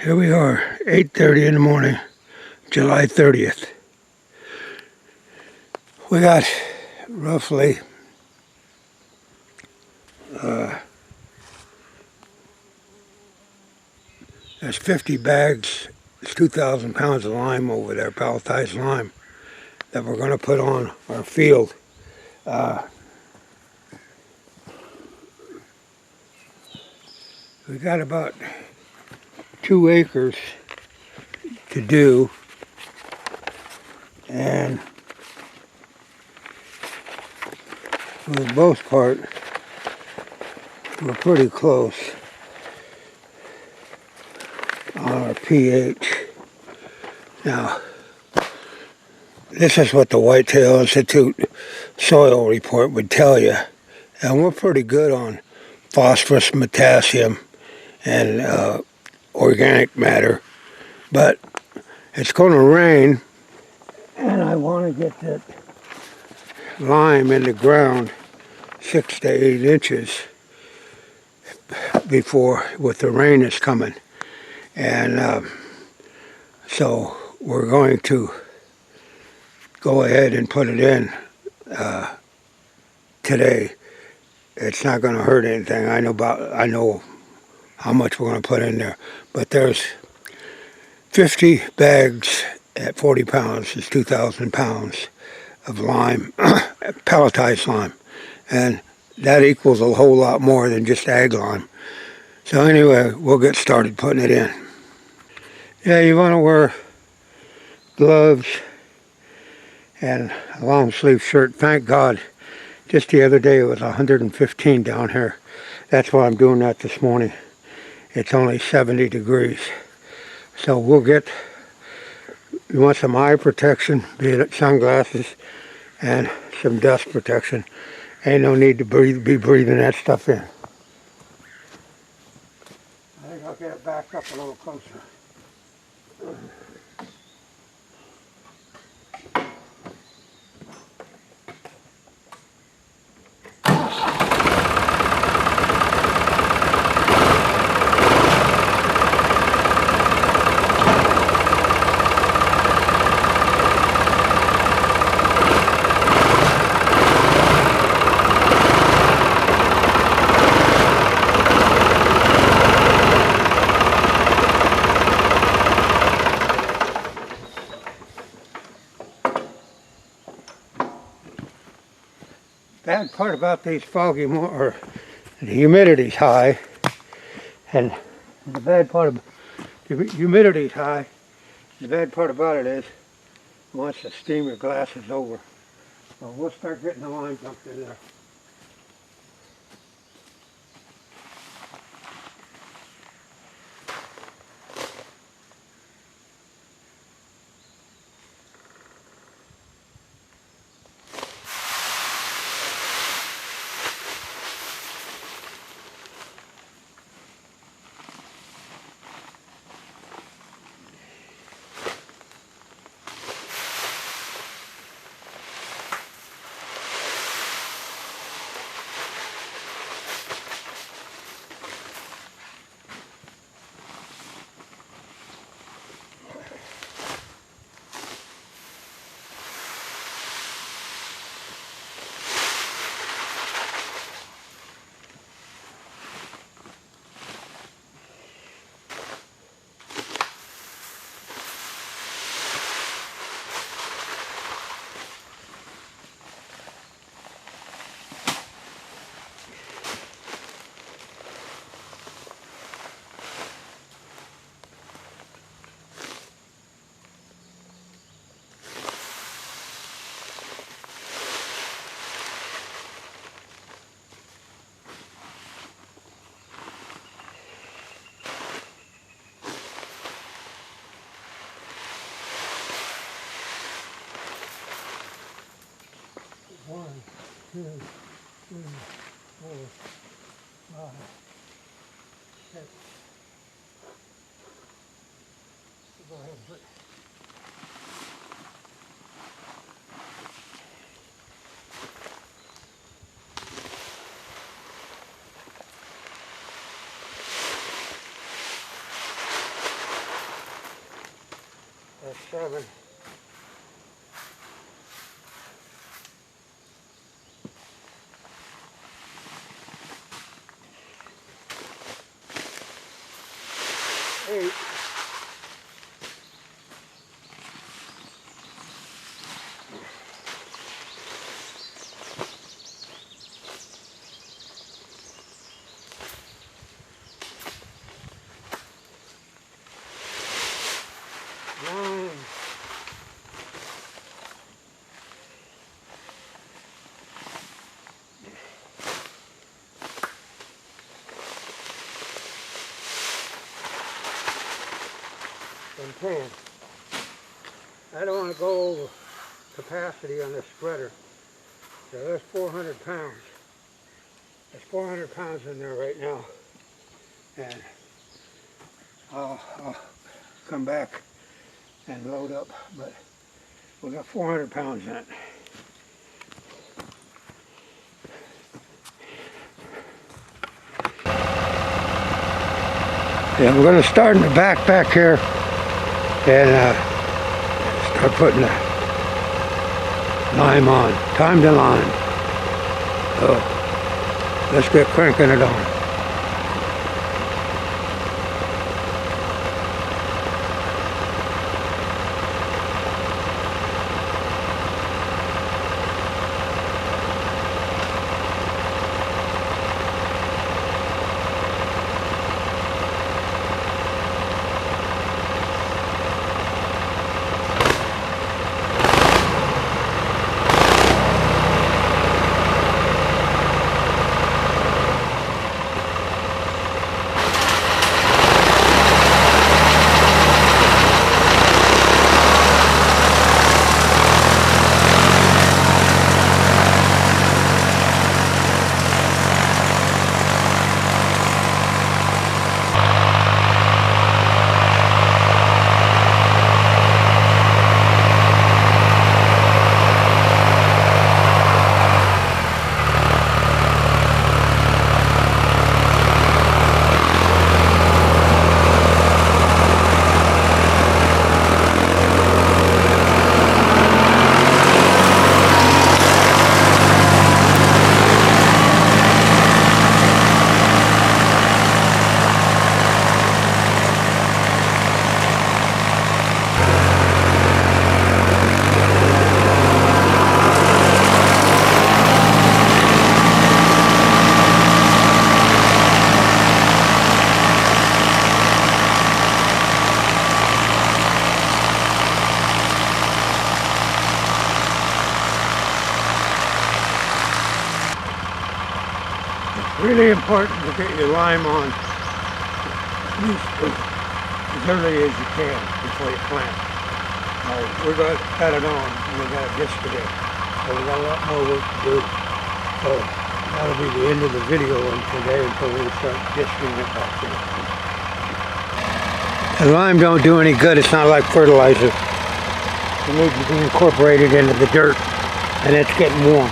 Here we are, 8:30 in the morning, July 30th. We got roughly there's 50 bags, it's 2,000 pounds of lime over there, pelletized lime, that we're going to put on our field. We got about 2 acres to do, and for the most part, we're pretty close on our pH. Now, this is what the Whitetail Institute soil report would tell you, and we're pretty good on phosphorus, potassium, and organic matter, but it's going to rain, and I want to get that lime in the ground 6 to 8 inches before with the rain is coming, and so we're going to go ahead and put it in today. It's not going to hurt anything. I know how much we're going to put in there, but there's 50 bags at 40 pounds is 2,000 pounds of lime, pelletized lime, and that equals a whole lot more than just ag lime. So anyway, we'll get started putting it in. Yeah, you want to wear gloves and a long sleeve shirt. Thank God, just the other day it was 115 down here. That's why I'm doing that this morning. It's only 70 degrees. So you want some eye protection, be it sunglasses, and some dust protection. Ain't no need to be breathing that stuff in. I think I'll get it back up a little closer. Bad part about these foggy the humidity's high, and the bad part of the humidity's high. The bad part about it is once the steam your glasses over. So we'll start getting the lime dumped in there. One, two, three, 4, 5, 6. Go ahead and put 7. Eight. And 10. I don't want to go over capacity on this spreader. So that's 400 pounds. There's 400 pounds in there right now. And I'll come back and load up, but we got 400 pounds in it. Yeah, we're going to start in the back here and start putting the lime on. Time to lime. So let's get cranking it on. Really important to get your lime on at least as early as you can before you plant. We're going to cut it on and we got a disc today, so we got a lot more work to do. So that'll be the end of the video today until we start disking it back in. The lime don't do any good. It's not like fertilizer. It needs to be incorporated into the dirt, and it's getting warm.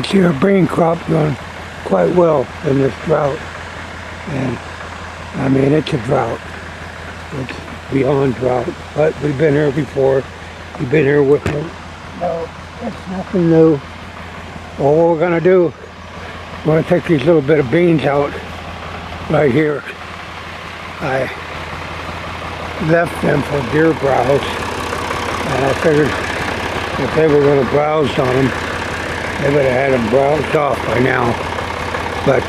can see our bean crop doing quite well in this drought. And I mean, it's a drought. It's beyond drought. But we've been here before. You've been here with me. No, it's nothing new. Well, what we're going to do, we're going to take these little bit of beans out right here. I left them for deer browse, and I figured if they were going to browse on them, they would have had them browsed off by now. But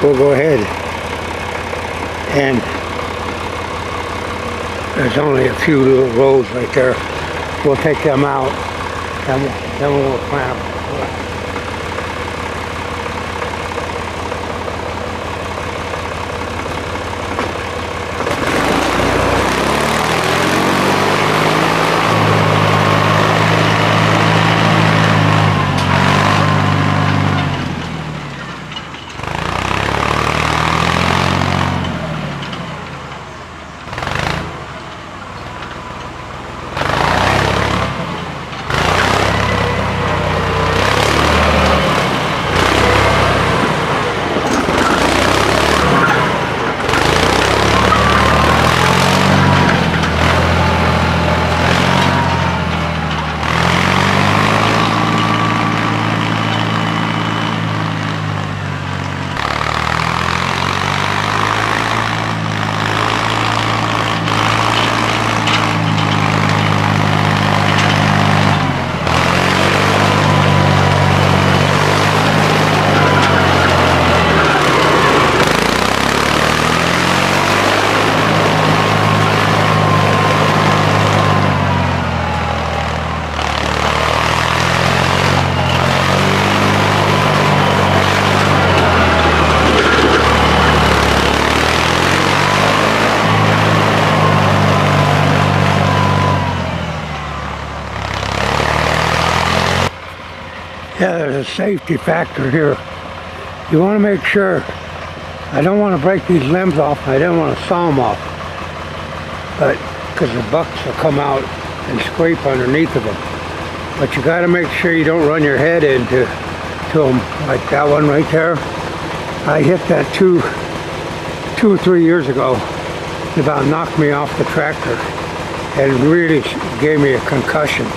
we'll go ahead, and there's only a few little rows right there. We'll take them out, and then we'll plant them. Yeah, there's a safety factor here. You want to make sure. I don't want to break these limbs off. I don't want to saw them off. But because the bucks will come out and scrape underneath of them. But you got to make sure you don't run your head into them like that one right there. I hit that two or 3 years ago. It about knocked me off the tractor and really gave me a concussion.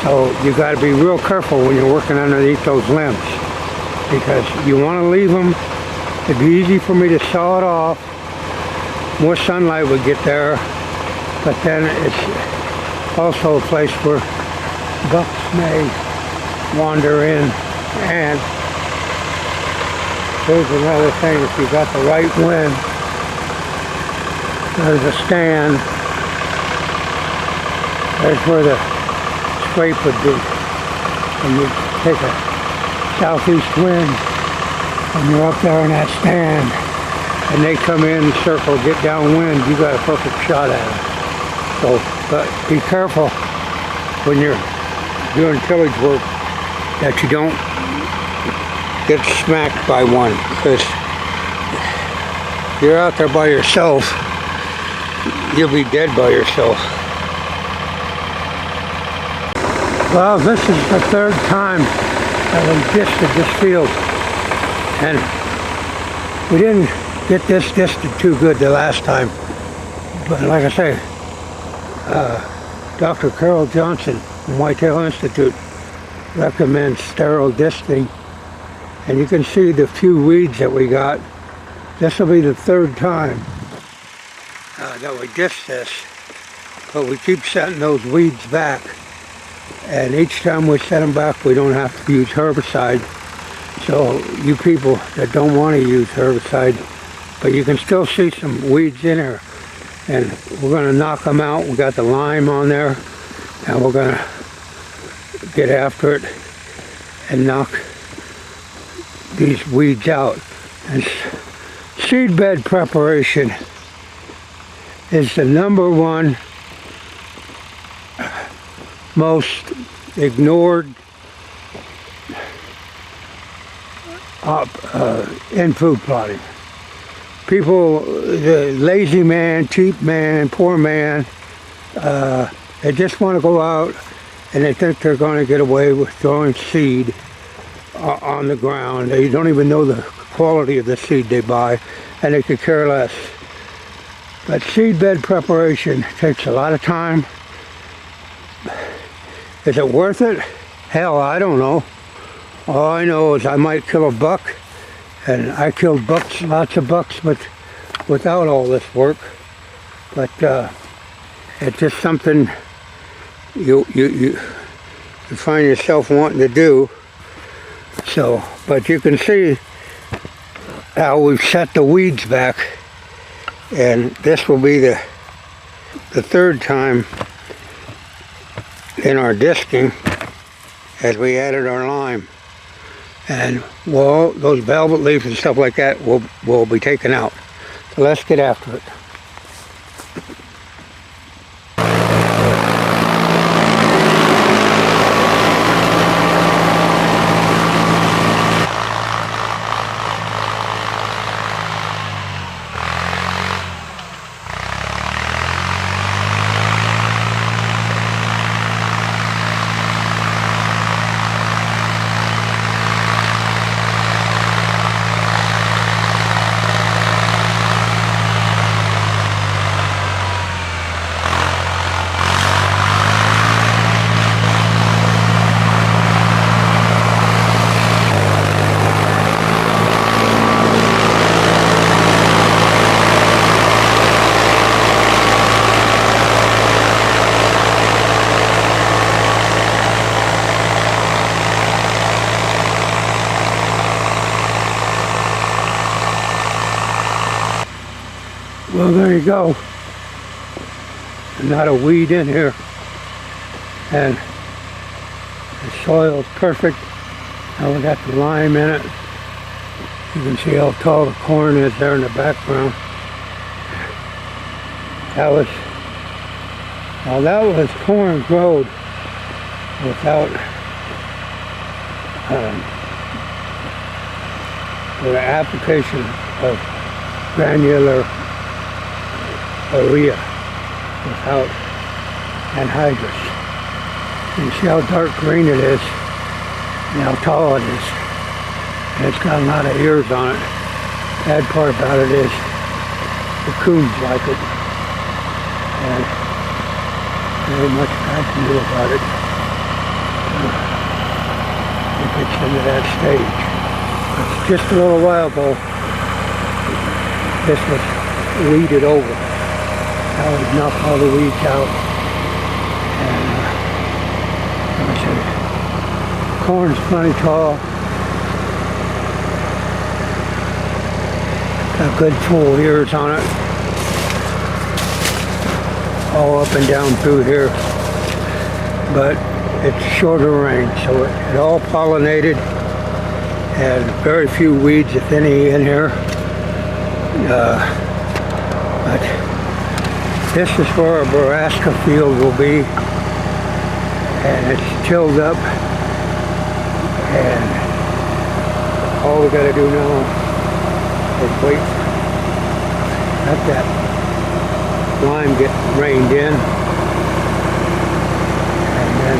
So you got to be real careful when you're working underneath those limbs, because you want to leave them. It'd be easy for me to saw it off. More sunlight would get there, but then it's also a place where bucks may wander in. And here's another thing: if you got the right wind, there's a stand. There's where the scrape would be. And you take a southeast wind and you're up there in that stand, and they come in, circle, get downwind, you got a perfect shot at them. So, but be careful when you're doing tillage work that you don't get smacked by one, because you're out there by yourself, you'll be dead by yourself. Well, this is the third time that we disted this field, and we didn't get this disted too good the last time. But like I say, Dr. Carol Johnson from Whitetail Institute recommends sterile disting, and you can see the few weeds that we got. This will be the third time that we disc this, but we keep setting those weeds back. And each time we set them back, we don't have to use herbicide. So you people that don't want to use herbicide, but you can still see some weeds in there, and we're going to knock them out. We got the lime on there, and we're going to get after it and knock these weeds out. And seed bed preparation is the #1 most ignored in food plotting. People, the lazy man, cheap man, poor man, they just want to go out and they think they're going to get away with throwing seed on the ground. They don't even know the quality of the seed they buy, and they could care less. But seed bed preparation takes a lot of time. Is it worth it? Hell, I don't know. All I know is I might kill a buck, and I killed bucks, lots of bucks, but without all this work. But it's just something you find yourself wanting to do. So, but you can see how we've set the weeds back, and this will be the third time in our disking as we added our lime. And well, those velvet leaves and stuff like that will be taken out. So let's get after it. Well, there you go. Not a weed in here. And the soil is perfect. Now we got the lime in it. You can see how tall the corn is there in the background. That was corn growed without the application of granular urea without anhydrous. You see how dark green it is and how tall it is. And it's got a lot of ears on it. Bad part about it is the coons like it. And very much I can do about it. It gets into that stage. It's just a little while ago, this was weeded over. Now we've knocked all the weeds out. And like I said, corn's plenty tall. Got good full ears on it. All up and down through here. But it's shorter range, so it all pollinated. And very few weeds, if any, in here. But this is where our Baraska field will be, and it's tilled up, and all we got to do now is wait, let that lime get rained in, and then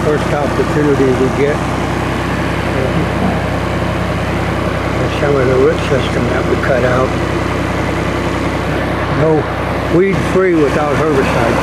first opportunity we get is some of the root system that we cut out. No, weed free without herbicide.